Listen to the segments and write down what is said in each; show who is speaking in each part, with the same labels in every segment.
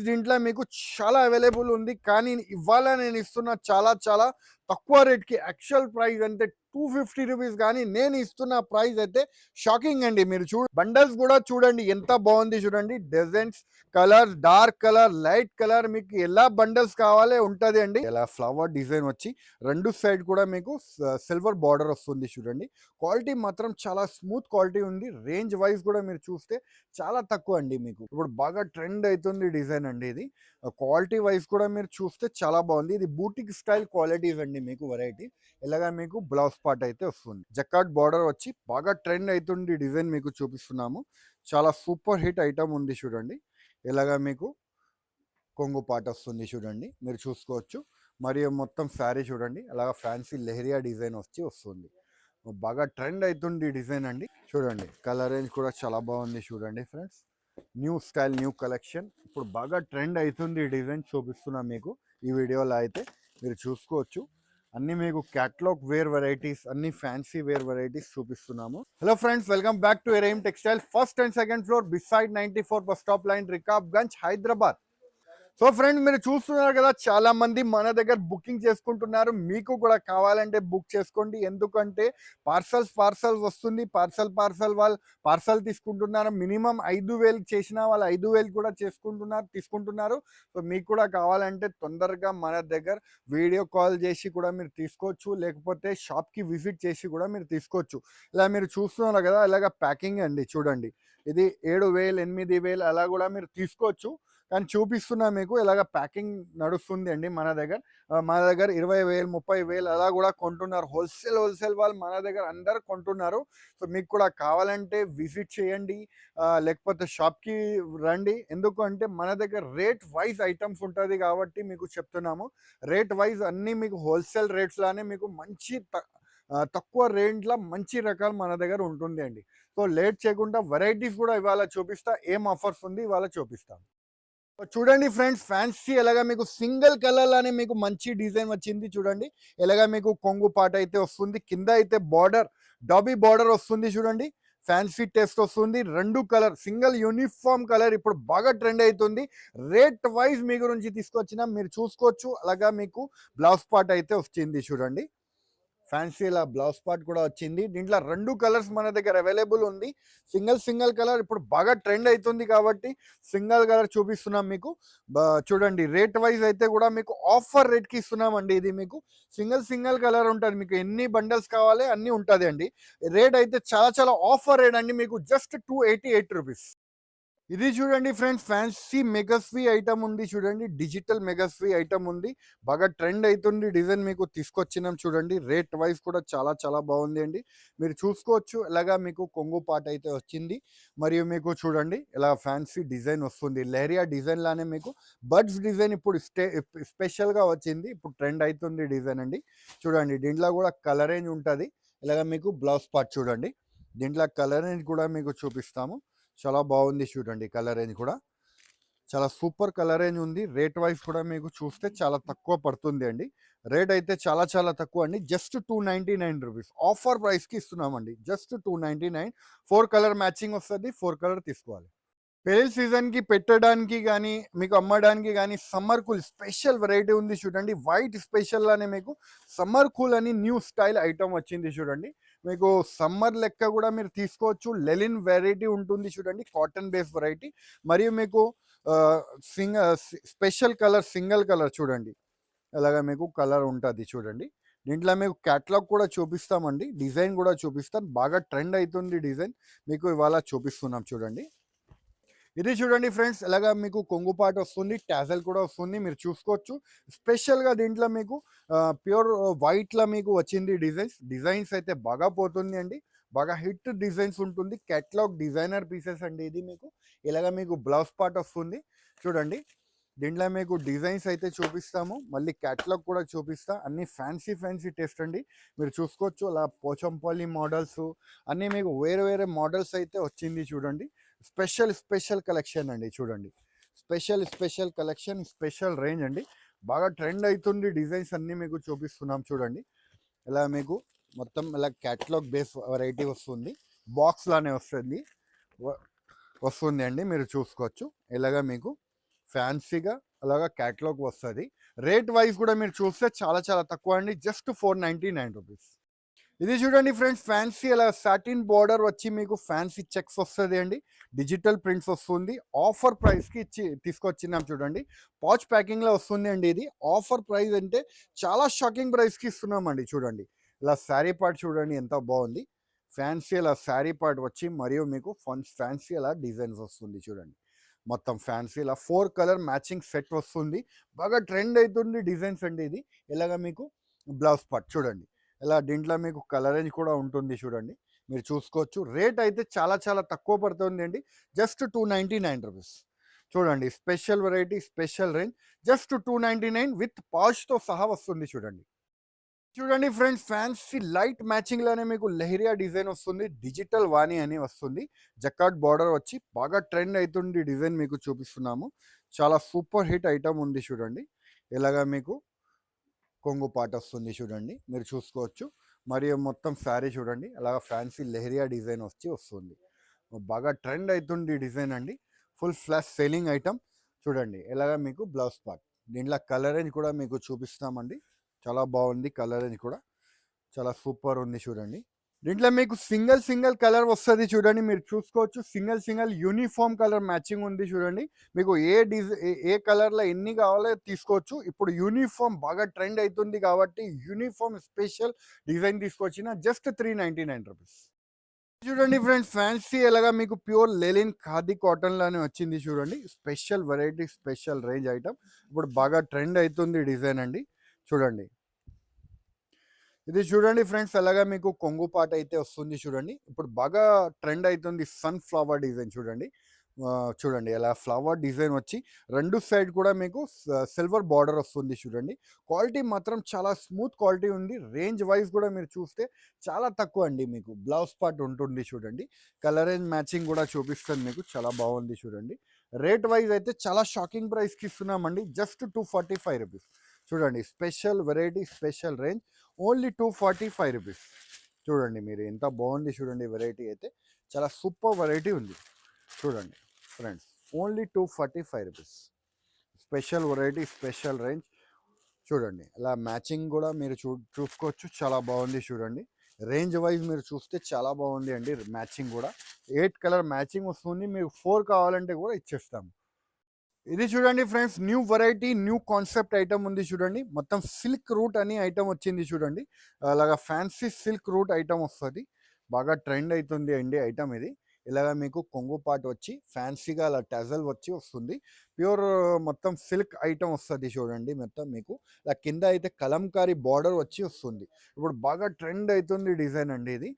Speaker 1: దీంట్లో మీకు చాలా అవైలబుల్ ఉంది. కానీ ఇవాళ నేను ఇస్తున్న చాలా చాలా తక్కువ రేట్‌కి యాక్చువల్ ప్రైస్ అంటే రూ. 250 గానీ నేను ఇస్తున్న ప్రైస్ అయితే షాకింగ్ అండి. మీరు బండల్స్ కూడా చూడండి ఎంత బాగుంది చూడండి. Designs, colours, dark colour, light colour మీకు ఎలా బండల్స్ కావాలో ఉంటది అండి. ఇలా ఫ్లవర్ డిజైన్ వచ్చి 2 సైడ్ కూడా మీకు సిల్వర్ బార్డర్ వస్తుంది చూడండి. క్వాలిటీ మాత్రం చాలా స్మూత్ క్వాలిటీ ఉంది. రేంజ్ వైస్ కూడా మీరు చూస్తే చాలా తక్కువ అండి మీకు. ఇప్పుడు బాగా ట్రెండ్ అవుతుంది డిజైన్ అండి ఇది. క్వాలిటీ వైస్ కూడా మీరు చూస్తే చాలా బాగుంది. ఇది బూటిక్ స్టైల్ క్వాలిటీస్ అండి మీకు వెరైటీ. ఇలాగా మీకు బ్లౌజ్ పార్ట్ అయితే వస్తుంది. జకాట్ బార్డర్ వచ్చి బాగా ట్రెండ్ అవుతుంది డిజైన్ మీకు చూపిస్తున్నాము. చాలా సూపర్ హిట్ ఐటమ్ ఉంది చూడండి. ఇలాగా మీకు కొంగు పార్ట్ వస్తుంది చూడండి. మీరు చూసుకోవచ్చు. మరియు మొత్తం శారీ చూడండి అలాగా ఫ్యాన్సీ లెహరియా డిజైన్ వచ్చి వస్తుంది. బాగా ట్రెండ్ అవుతుంది డిజైన్ అండి. చూడండి కలర్ రేంజ్ కూడా చాలా బాగుంది చూడండి friends. New style, new collection. ఇప్పుడు బాగా ట్రెండ్ అవుతుంది డిజైన్ చూపిస్తున్నా మీకు ఈ వీడియోలో అయితే మీరు చూసుకోవచ్చు. అన్ని మీకు క్యాటలాగ్ వేర్ వెరైటీస్, అన్ని ఫ్యాన్సీ వేర్ వెరైటీస్ చూపిస్తున్నాము. Hello friends, welcome back to ఎరైమ్ textile. First and second floor beside 94 bus stop line, Rikabganj, Hyderabad. So friends, మీరు చూస్తున్నారు కదా చాలా మంది మన దగ్గర బుకింగ్ చేసుకుంటున్నారు. మీకు కూడా కావాలంటే బుక్ చేసుకోండి. ఎందుకంటే పార్సల్ వస్తుంది. వాళ్ళు పార్సల్ తీసుకుంటున్నారు. మినిమం 5,000 చేసిన వాళ్ళు 5,000 కూడా తీసుకుంటున్నారు. సో మీకు కూడా కావాలంటే తొందరగా మన దగ్గర వీడియో కాల్ చేసి కూడా మీరు తీసుకోవచ్చు, లేకపోతే షాప్కి విజిట్ చేసి కూడా మీరు తీసుకోవచ్చు. ఇలా మీరు చూస్తున్నారు కదా ఇలాగ ప్యాకింగ్ అండి చూడండి. ఇది 7,000 8,000 అలా కూడా మీరు తీసుకోవచ్చు. కానీ చూపిస్తున్నా మీకు ఇలాగ ప్యాకింగ్ నడుస్తుంది అండి మన దగ్గర. 20,000 30,000 అలా కూడా కొంటున్నారు. హోల్సేల్ వాళ్ళు మన దగ్గర అందరు కొంటున్నారు. సో మీకు కూడా కావాలంటే విజిట్ చేయండి, లేకపోతే షాప్కి రండి. ఎందుకంటే మన దగ్గర రేట్ వైజ్ ఐటమ్స్ ఉంటుంది కాబట్టి మీకు చెప్తున్నాము. రేట్ వైజ్ అన్నీ మీకు హోల్సేల్ రేట్స్ లానే మీకు మంచి తక్కువ రేంజ్లో మంచి రకాలు మన దగ్గర ఉంటుంది అండి. సో లేట్ చేయకుండా వెరైటీస్ కూడా ఇవాళ చూపిస్తా. ఏం ఆఫర్స్ ఉంది ఇవాళ చూపిస్తాను. చూడండి ఫ్రెండ్స్, ఫ్యాన్సీ ఎలాగా మీకు సింగిల్ కలర్ లానే మీకు మంచి డిజైన్ వచ్చింది చూడండి. ఎలాగా మీకు కొంగు పాట అయితే వస్తుంది. కింద అయితే బార్డర్, డాబీ బార్డర్ వస్తుంది చూడండి. ఫ్యాన్సీ టెస్ట్ వస్తుంది. 2 కలర్ సింగిల్ యూనిఫామ్ కలర్ ఇప్పుడు బాగా ట్రెండ్ అవుతుంది. రేట్ వైజ్ మీ గురించి తీసుకొచ్చిన మీరు చూసుకోవచ్చు. అలాగా మీకు బ్లౌజ్ పార్ట్ అయితే వచ్చింది చూడండి. ఫ్యాన్సీలా బ్లౌజ్ పార్ట్ కూడా వచ్చింది. దీంట్లో 2 కలర్స్ మన దగ్గర అవైలబుల్ ఉంది. సింగిల్ కలర్ ఇప్పుడు బాగా ట్రెండ్ అవుతుంది కాబట్టి సింగిల్ కలర్ చూపిస్తున్నాం మీకు. చూడండి రేట్ వైజ్ అయితే కూడా మీకు ఆఫర్ రేట్కి ఇస్తున్నామండి. ఇది మీకు సింగిల్ కలర్ ఉంటుంది. మీకు ఎన్ని బండల్స్ కావాలి అన్నీ ఉంటుంది అండి. రేట్ అయితే చాలా ఆఫర్ రేట్ అండి. మీకు జస్ట్ 288 రూపీస్. ఇది చూడండి ఫ్రెండ్స్, ఫ్యాన్సీ మెగాస్వీ ఐటమ్ ఉంది చూడండి. డిజిటల్ మెగాస్వీ ఐటమ్ ఉంది. బాగా ట్రెండ్ అవుతుంది డిజైన్ మీకు తీసుకొచ్చినాం చూడండి. రేట్ వైజ్ కూడా చాలా బాగుంది అండి. మీరు చూసుకోవచ్చు. ఇలాగా మీకు కొంగు పాట అయితే వచ్చింది. మరియు మీకు చూడండి ఇలా ఫ్యాన్సీ డిజైన్ వస్తుంది. లెహరియా డిజైన్ లానే మీకు బర్డ్స్ డిజైన్ ఇప్పుడు స్పెషల్గా వచ్చింది. ఇప్పుడు ట్రెండ్ అవుతుంది డిజైన్ అండి. చూడండి దీంట్లో కూడా కలర్ రేంజ్ ఉంటుంది. ఇలాగ మీకు బ్లౌజ్ పార్ట్ చూడండి. దీంట్లో కలర్ రేంజ్ కూడా మీకు చూపిస్తాము. చాలా బాగుంది చూడండి. కలర్ రేంజ్ కూడా చాలా సూపర్ కలర్ రేంజ్ ఉంది. రేట్ వైజ్ కూడా మీకు చూస్తే చాలా తక్కువ పడుతుంది అండి. రేట్ అయితే చాలా తక్కువ అండి. జస్ట్ 299 రూపీస్ ఆఫర్ ప్రైస్కి ఇస్తున్నామండి. జస్ట్ 299. 4 కలర్ మ్యాచింగ్ వస్తుంది. 4 కలర్ తీసుకోవాలి. పెళ్లి సీజన్కి పెట్టడానికి కానీ మీకు అమ్మడానికి కానీ సమ్మర్ కూల్ స్పెషల్ వెరైటీ ఉంది చూడండి. వైట్ స్పెషల్ లానే మీకు సమ్మర్ కూల్ అని న్యూ స్టైల్ ఐటమ్ వచ్చింది చూడండి. మీకు సమ్మర్ లెక్క కూడా మీరు తీసుకోవచ్చు. లెలిన్ వెరైటీ ఉంటుంది చూడండి, కాటన్ బేస్ వెరైటీ. మరియు మీకు స్పెషల్ కలర్ సింగిల్ కలర్ చూడండి. అలాగా మీకు కలర్ ఉంటుంది చూడండి. దీంట్లో మీకు క్యాటలాగ్ కూడా చూపిస్తామండి. డిజైన్ కూడా చూపిస్తాం. బాగా ట్రెండ్ అవుతుంది డిజైన్ మీకు ఇవాళ చూపిస్తున్నాం చూడండి. ఇది చూడండి ఫ్రెండ్స్, ఎలాగా మీకు కొంగు పాట వస్తుంది. టాజల్ కూడా వస్తుంది. మీరు చూసుకోవచ్చు. స్పెషల్గా దీంట్లో మీకు ప్యూర్ వైట్లో మీకు వచ్చింది డిజైన్స్ అయితే బాగా పోతుంది అండి. బాగా హిట్ డిజైన్స్ ఉంటుంది. క్యాటలాగ్ డిజైనర్ పీసెస్ అండి ఇది మీకు. ఇలాగ మీకు బ్లౌజ్ పార్ట్ వస్తుంది చూడండి. దీంట్లో మీకు డిజైన్స్ అయితే చూపిస్తాము. మళ్ళీ క్యాటలాగ్ కూడా చూపిస్తా. అన్ని ఫ్యాన్సీ టెస్ట్ అండి. మీరు చూసుకోవచ్చు. అలా పోచంపల్లి మోడల్స్ అన్నీ మీకు వేరే మోడల్స్ అయితే వచ్చింది చూడండి. స్పెషల్ కలెక్షన్ అండి చూడండి. స్పెషల్ కలెక్షన్, స్పెషల్ రేంజ్ అండి. బాగా ట్రెండ్ అవుతుంది డిజైన్స్ అన్నీ మీకు చూపిస్తున్నాం చూడండి. ఇలా మీకు మొత్తం ఇలా క్యాటలాగ్ బేస్ వెరైటీ వస్తుంది. బాక్స్ లానే వస్తుంది అండి. మీరు చూసుకోవచ్చు. ఇలాగా మీకు ఫ్యాన్సీగా అలాగా క్యాటలాగ్ వస్తుంది. రేట్ వైజ్ కూడా మీరు చూస్తే చాలా చాలా తక్కువ అండి, జస్ట్ 499 రూపీస్. ఇది చూడండి ఫ్రెండ్స్, ఫ్యాన్సీ అలా సాటిన్ బార్డర్ వచ్చి మీకు ఫ్యాన్సీ చెక్స్ వస్తుంది అండి, డిజిటల్ ప్రింట్స్ వస్తుంది. ఆఫర్ ప్రైస్కి ఇచ్చి తీసుకొచ్చినాం చూడండి. పాచ్ ప్యాకింగ్లో వస్తుంది అండి. ఇది ఆఫర్ ప్రైస్ అంటే చాలా షాకింగ్ ప్రైస్కి ఇస్తున్నామండి. చూడండి ఇలా శారీ పార్ట్ చూడండి ఎంత బాగుంది. ఫ్యాన్సీ అలా శారీ పార్ట్ వచ్చి మరియు మీకు ఫ్యాన్సీ అలా డిజైన్స్ వస్తుంది చూడండి. మొత్తం ఫ్యాన్సీ ఇలా 4 కలర్ మ్యాచింగ్ సెట్ వస్తుంది. బాగా ట్రెండ్ అవుతుంది డిజైన్స్ అండి. ఇది ఇలాగ మీకు బ్లౌజ్ పార్ట్ చూడండి. ఇలా దీంట్లో మీకు కలర్ రేంజ్ కూడా ఉంటుంది చూడండి, మీరు చూసుకోవచ్చు. రేట్ అయితే చాలా చాలా తక్కువ పడుతుంది అండి, జస్ట్ 299 రూపీస్. చూడండి special variety, special range, just 299 with పాష్తో సహా వస్తుంది చూడండి. చూడండి ఫ్రెండ్స్, ఫ్యాన్సీ లైట్ మ్యాచింగ్ లోనే మీకు లెహరియా డిజైన్ వస్తుంది. డిజిటల్ వాణి అని వస్తుంది. జకాట్ బార్డర్ వచ్చి బాగా ట్రెండ్ అవుతుంది డిజైన్ మీకు చూపిస్తున్నాము. చాలా సూపర్ హిట్ ఐటమ్ ఉంది చూడండి. ఇలాగా మీకు కొంగు పాట వస్తుంది చూడండి, మీరు చూసుకోవచ్చు. మరియు మొత్తం శారీ చూడండి అలాగా ఫ్యాన్సీ లెహరియా డిజైన్ వచ్చి వస్తుంది. బాగా ట్రెండ్ అవుతుంది డిజైన్ అండి. ఫుల్ ఫ్లాష్ సెల్లింగ్ ఐటమ్ చూడండి. ఇలాగా మీకు బ్లౌజ్ పార్ట్, దీంట్లో కలర్ రేంజ్ కూడా మీకు చూపిస్తామండి. చాలా బాగుంది కలర్ రేంజ్ కూడా, చాలా సూపర్ ఉంది చూడండి. దీంట్లో మీకు సింగిల్ సింగిల్ కలర్ వస్తుంది చూడండి, మీరు చూసుకోవచ్చు. Single single uniform colour matching ఉంది చూడండి. మీకు ఏ కలర్లో ఎన్ని కావాలో తీసుకోవచ్చు. ఇప్పుడు యూనిఫామ్ బాగా ట్రెండ్ అవుతుంది కాబట్టి యూనిఫామ్ స్పెషల్ డిజైన్ తీసుకొచ్చిన జస్ట్ 399 రూపీస్. చూడండి ఫ్రెండ్స్, ఫ్యాన్సీ ఎలాగా మీకు ప్యూర్ లెలిన్ ఖాదీ కాటన్ లానే వచ్చింది చూడండి. Special variety, special range item, ఇప్పుడు బాగా ట్రెండ్ అవుతుంది డిజైన్ అండి. చూడండి ఇది చూడండి ఫ్రెండ్స్, అలాగా మీకు కొంగు పాట అయితే వస్తుంది చూడండి. ఇప్పుడు బాగా ట్రెండ్ అవుతుంది సన్ ఫ్లవర్ డిజైన్ చూడండి. చూడండి ఎలా ఫ్లవర్ డిజైన్ వచ్చి రెండు సైడ్ కూడా మీకు సిల్వర్ బార్డర్ వస్తుంది చూడండి. క్వాలిటీ మాత్రం చాలా స్మూత్ క్వాలిటీ ఉంది. రేంజ్ వైజ్ కూడా మీరు చూస్తే చాలా తక్కువ అండి. మీకు బ్లౌజ్ పార్ట్ ఉంటుంది చూడండి. కలర్ రేంజ్ మ్యాచింగ్ కూడా చూపిస్తుంది మీకు, చాలా బాగుంది చూడండి. రేట్ వైజ్ అయితే చాలా షాకింగ్ ప్రైస్కి ఇస్తున్నామండి, జస్ట్ 245 రూపీస్. చూడండి special variety, special range, only 245 rupees. చూడండి మీరు ఎంత బాగుంది చూడండి. వెరైటీ అయితే చాలా సూపర్ వెరైటీ ఉంది చూడండి friends. Only 245 rupees. Special variety, special range చూడండి. అలా మ్యాచింగ్ కూడా మీరు చూసుకోవచ్చు, చాలా బాగుంది చూడండి. రేంజ్ వైజ్ మీరు చూస్తే చాలా బాగుంది అండి. మ్యాచింగ్ కూడా 8 కలర్ మ్యాచింగ్ వస్తుంది. మీకు 4 కావాలంటే కూడా ఇచ్చేస్తాము. ఇది చూడండి friends, new variety, new concept item ఉంది చూడండి. మొత్తం సిల్క్ రూట్ అని ఐటమ్ వచ్చింది చూడండి. అలాగా ఫ్యాన్సీ సిల్క్ రూట్ ఐటమ్ వస్తుంది. బాగా ట్రెండ్ అవుతుంది అండి ఐటమ్ ఇది. ఇలాగ మీకు కొంగు పాటు వచ్చి ఫ్యాన్సీగా అలా టజల్ వచ్చి వస్తుంది. ప్యూర్ మొత్తం సిల్క్ ఐటమ్ వస్తుంది చూడండి. మొత్తం మీకు ఇలా కింద అయితే కలంకారీ బార్డర్ వచ్చి వస్తుంది. ఇప్పుడు బాగా ట్రెండ్ అవుతుంది డిజైన్ అండి ఇది.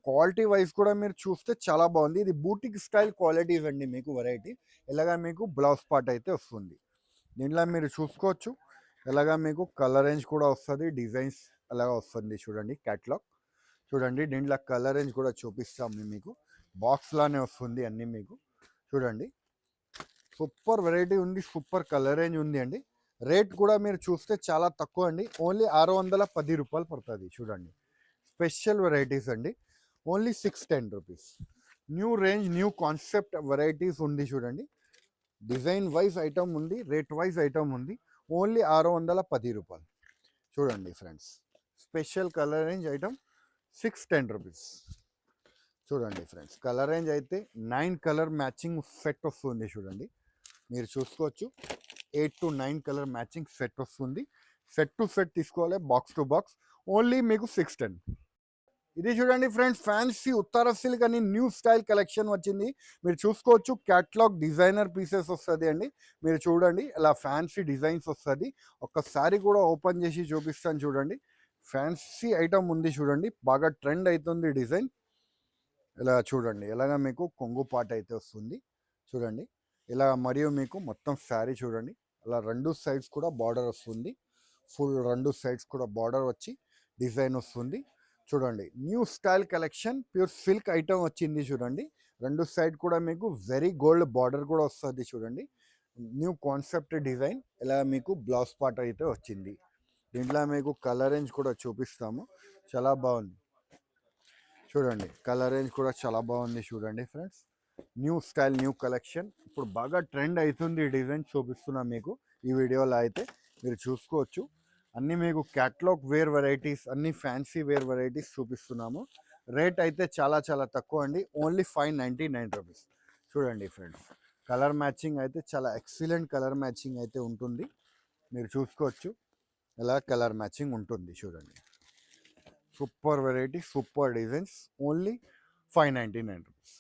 Speaker 1: క్వాలిటీ వైజ్ కూడా మీరు చూస్తే చాలా బాగుంది. ఇది బూటిక్ స్టైల్ క్వాలిటీస్ అండి మీకు వెరైటీ. ఇలాగా మీకు బ్లౌజ్ పార్ట్ అయితే వస్తుంది. దీంట్లో మీరు చూసుకోవచ్చు. ఇలాగా మీకు కలర్ రేంజ్ కూడా వస్తుంది, డిజైన్స్ అలాగా వస్తుంది చూడండి. క్యాట్లాగ్ చూడండి. దీంట్లో కలర్ రేంజ్ కూడా చూపిస్తాం మీకు. బాక్స్ లానే వస్తుంది అన్నీ మీకు చూడండి. సూపర్ వెరైటీ ఉంది, సూపర్ కలర్ రేంజ్ ఉంది అండి. రేట్ కూడా మీరు చూస్తే చాలా తక్కువ అండి, ఓన్లీ 610 రూపాయలు పడుతుంది చూడండి. స్పెషల్ వెరైటీస్ అండి, only 610 rupees. New range, new concept varieties ఉంది చూడండి. డిజైన్ వైజ్ ఐటమ్ ఉంది, రేట్ వైజ్ ఐటమ్ ఉంది. ఓన్లీ 610 రూపాయలు చూడండి friends. Special colour range item 610 rupees చూడండి ఫ్రెండ్స్. కలర్ రేంజ్ అయితే 9 కలర్ మ్యాచింగ్ సెట్ వస్తుంది చూడండి, మీరు చూసుకోవచ్చు. 8 to 9 కలర్ మ్యాచింగ్ సెట్ వస్తుంది. సెట్ టు సెట్ తీసుకోవాలి, బాక్స్ టు బాక్స్. ఓన్లీ మీకు 610. ఇది చూడండి ఫ్రెండ్స్, ఫ్యాన్సీ ఉత్తర సిల్క్ అని న్యూ స్టైల్ కలెక్షన్ వచ్చింది. మీరు చూసుకోవచ్చు. క్యాట్లాగ్ డిజైనర్ పీసెస్ వస్తుంది అండి. మీరు చూడండి ఇలా ఫ్యాన్సీ డిజైన్స్ వస్తుంది. ఒక్కసారి కూడా ఓపెన్ చేసి చూపిస్తాను చూడండి. ఫ్యాన్సీ ఐటమ్ ఉంది చూడండి, బాగా ట్రెండ్ అవుతుంది డిజైన్. ఇలా చూడండి, ఇలాగ మీకు కొంగు పాట అయితే వస్తుంది చూడండి. ఇలా మరియు మీకు మొత్తం శారీ చూడండి. అలా రెండు సైడ్స్ కూడా బార్డర్ వస్తుంది. ఫుల్ రెండు సైడ్స్ కూడా బార్డర్ వచ్చి డిజైన్ వస్తుంది చూడండి. New style collection, pure silk item వచ్చింది చూడండి. రెండు సైడ్ కూడా మీకు వెరీ గోల్డ్ బార్డర్ కూడా వస్తుంది చూడండి. New concept design. ఇలా మీకు బ్లౌజ్ పార్ట్ అయితే వచ్చింది. దీంట్లో మీకు కలర్ రేంజ్ కూడా చూపిస్తాము, చాలా బాగుంది చూడండి. కలర్ రేంజ్ కూడా చాలా బాగుంది చూడండి friends. New style, new collection. ఇప్పుడు బాగా ట్రెండ్ అవుతుంది ఈ డిజైన్ చూపిస్తున్నా మీకు ఈ వీడియోలో అయితే మీరు చూసుకోవచ్చు. అన్నీ మీకు క్యాటలాగ్ వేర్ వెరైటీస్, అన్ని ఫ్యాన్సీ వేర్ వెరైటీస్ చూపిస్తున్నాము. రేట్ అయితే చాలా చాలా తక్కువ అండి, ఓన్లీ 599 రూపీస్. చూడండి ఫ్రెండ్స్, కలర్ మ్యాచింగ్ అయితే చాలా ఎక్సలెంట్ కలర్ మ్యాచింగ్ అయితే ఉంటుంది. మీరు చూసుకోవచ్చు ఎలా కలర్ మ్యాచింగ్ ఉంటుంది. చూడండి, super variety, super designs, only 599 rupees.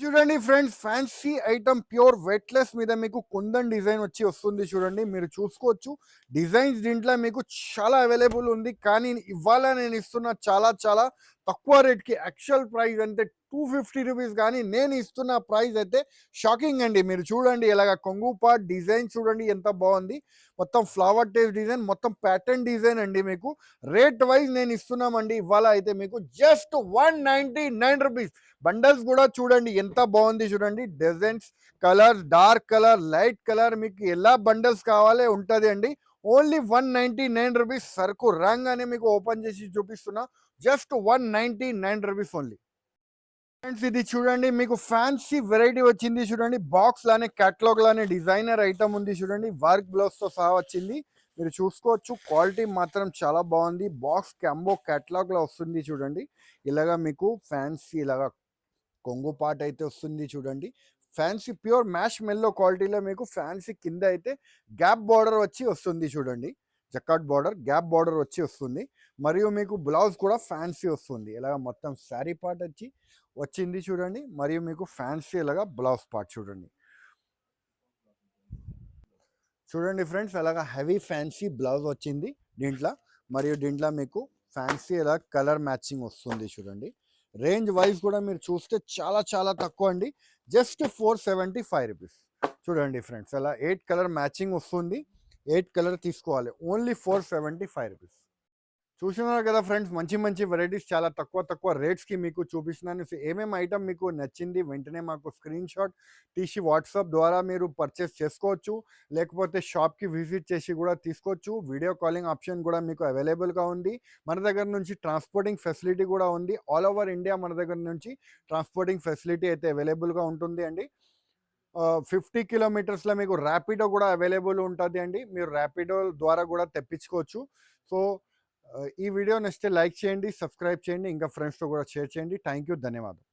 Speaker 1: చూడండి friends, fancy item pure weightless మీద మీకు కుందన్ డిజైన్ వచ్చి వస్తుంది. చూడండి, మీరు చూసుకోవచ్చు డిజైన్స్ దీంట్లో మీకు చాలా అవైలబుల్ ఉంది. కానీ ఇవాళ నేను ఇస్తున్న చాలా చాలా తక్కువ రేట్కి, యాక్చువల్ ప్రైస్ అంటే 250 రూపీస్. కానీ నేను ఇస్తున్న ప్రైస్ అయితే షాకింగ్ అండి. మీరు చూడండి ఇలాగ కొంగు పార్ట్ డిజైన్ చూడండి ఎంత బాగుంది. మొత్తం ఫ్లవర్ టేస్ట్ డిజైన్, మొత్తం ప్యాటర్న్ డిజైన్ అండి. మీకు రేట్ వైజ్ నేను ఇస్తున్నామండి ఇవాళ అయితే మీకు జస్ట్ 199 రూపీస్. బండల్స్ కూడా చూడండి ఎంత బాగుంది. చూడండి designs, colours, dark colour, light colour, మీకు ఎలా బండల్స్ కావాలో ఉంటుంది అండి. Only 199 rupees. సరుకు రాగానే మీకు ఓపెన్ చేసి చూపిస్తున్నా, జస్ట్ 199 రూపీస్ ఓన్లీ. ఫ్రెండ్స్ ఇది చూడండి, మీకు ఫ్యాన్సీ వెరైటీ వచ్చింది. చూడండి, బాక్స్ లానే క్యాటలాగ్ లానే డిజైనర్ ఐటమ్ ఉంది. చూడండి, వర్క్ బ్లౌజ్ తో సహా వచ్చింది. మీరు చూసుకోవచ్చు క్వాలిటీ మాత్రం చాలా బాగుంది. బాక్స్ కంబో క్యాటలాగ్ లో వస్తుంది. చూడండి, ఇలాగా మీకు ఫ్యాన్సీ ఇలాగా కొంగు పాట అయితే వస్తుంది. చూడండి, ఫ్యాన్సీ ప్యూర్ మ్యాష్ మెల్లో క్వాలిటీలో మీకు ఫ్యాన్సీ కింద అయితే గ్యాప్ బార్డర్ వచ్చి వస్తుంది. చూడండి, జకాట్ బార్డర్, గ్యాప్ బార్డర్ వచ్చి వస్తుంది. మరియు మీకు బ్లౌజ్ కూడా ఫ్యాన్సీ వస్తుంది. ఇలాగ మొత్తం శారీ పార్ట్ వచ్చి వచ్చింది. చూడండి, మరియు మీకు ఫ్యాన్సీ ఇలాగా బ్లౌజ్ పార్ట్ చూడండి. చూడండి ఫ్రెండ్స్, అలాగా హెవీ ఫ్యాన్సీ బ్లౌజ్ వచ్చింది దీంట్లో. మరియు దీంట్లో మీకు ఫ్యాన్సీ ఇలా కలర్ మ్యాచింగ్ వస్తుంది. చూడండి, రేంజ్ వైజ్ కూడా మీరు చూస్తే చాలా చాలా తక్కువ అండి, జస్ట్ 475 రూపీస్. చూడండి ఫ్రెండ్స్, అలా 8 కలర్ మ్యాచింగ్ వస్తుంది. 8 కలర్ తీసుకోవాలి, ఓన్లీ 475 రూపీస్. చూస్తున్నారు కదా ఫ్రెండ్స్, మంచి మంచి వెరైటీస్ చాలా తక్కువ తక్కువ రేట్స్కి మీకు చూపిస్తున్నాను. ఏమేమి ఐటమ్ మీకు నచ్చింది వెంటనే మాకు స్క్రీన్ షాట్ తీసి వాట్సాప్ ద్వారా మీరు పర్చేస్ చేసుకోవచ్చు. లేకపోతే షాప్కి విజిట్ చేసి కూడా తీసుకోవచ్చు. వీడియో కాలింగ్ ఆప్షన్ కూడా మీకు అవైలబుల్గా ఉంది. మన దగ్గర నుంచి ట్రాన్స్పోర్టింగ్ ఫెసిలిటీ కూడా ఉంది. ఆల్ ఓవర్ ఇండియా మన దగ్గర నుంచి ట్రాన్స్పోర్టింగ్ ఫెసిలిటీ అయితే అవైలబుల్గా ఉంటుంది అండి. 50 కిలోమీటర్స్లో మీకు ర్యాపిడో కూడా అవైలబుల్ ఉంటుంది అండి. మీరు ర్యాపిడో ద్వారా కూడా తెప్పించుకోవచ్చు. సో ఈ వీడియో నచ్చితే లైక్ చేయండి, సబ్స్క్రైబ్ చేయండి, ఇంకా ఫ్రెండ్స్తో కూడా షేర్ చేయండి. థ్యాంక్ యూ, ధన్యవాదాలు.